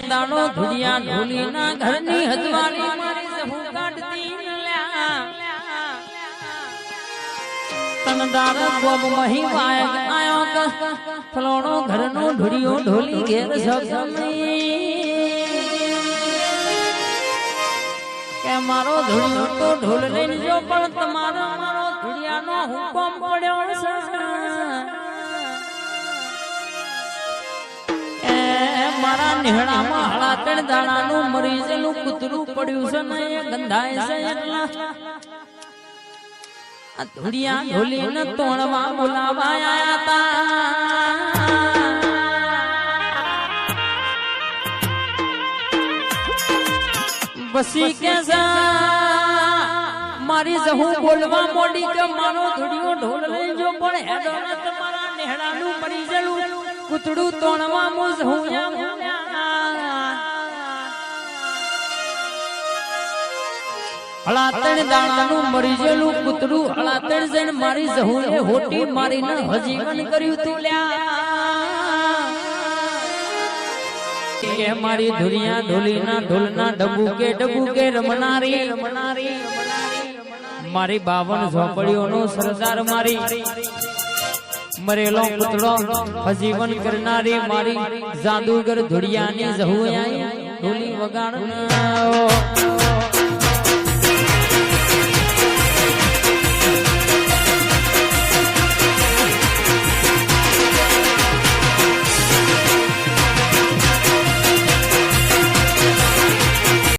દાડો ધુડિયા ઢોલીના ઘરની હજવાલી મારી સહુ કાઢતી લ્યા તન દાડ ગોબ મહી વાયક આયો કે ફલોણો ઘરનો ઢુડિયો ઢોલી ઘેર સગમી કે મારો ધુડિયો તો ઢોલ લઈને જો પણ તમારો મારો ધુડિયાનો હુકમ પડ્યો છે મારા નેહડામાં હળા ત્રણ દાણાનું મરી ગયેલું કૂતરું પડ્યું છે ને એ ગંધાય છે એટલા ધુડિયા ઢોલીને તોડવા બોલાવા આયા તા બસી કે મારી જહુ બોલવા મોડી કે મારો ધુડિયો ઢોલ લઈ જો પણ હેડો ને તમારા નેહડાનું મરી ગયેલું કૂતરું તોડવા મો જહુ હળાતણ દાણાનું મરી ગયેલું કૂતરું હળાતણ જઈને મારી જહુએ હોટી મારીને હજીવન કર્યું તું લ્યા કે મારી ધુરિયા ઢોલીના ઢોલના ડબુકે રમનારી મારી 52 ઝોપડીઓનો સરદાર મારી મરેલો પુતળો હજીવન કરનારી મારી જાદુગર ધુરિયાની જહુ આઈ ઢોલી વગાડનારો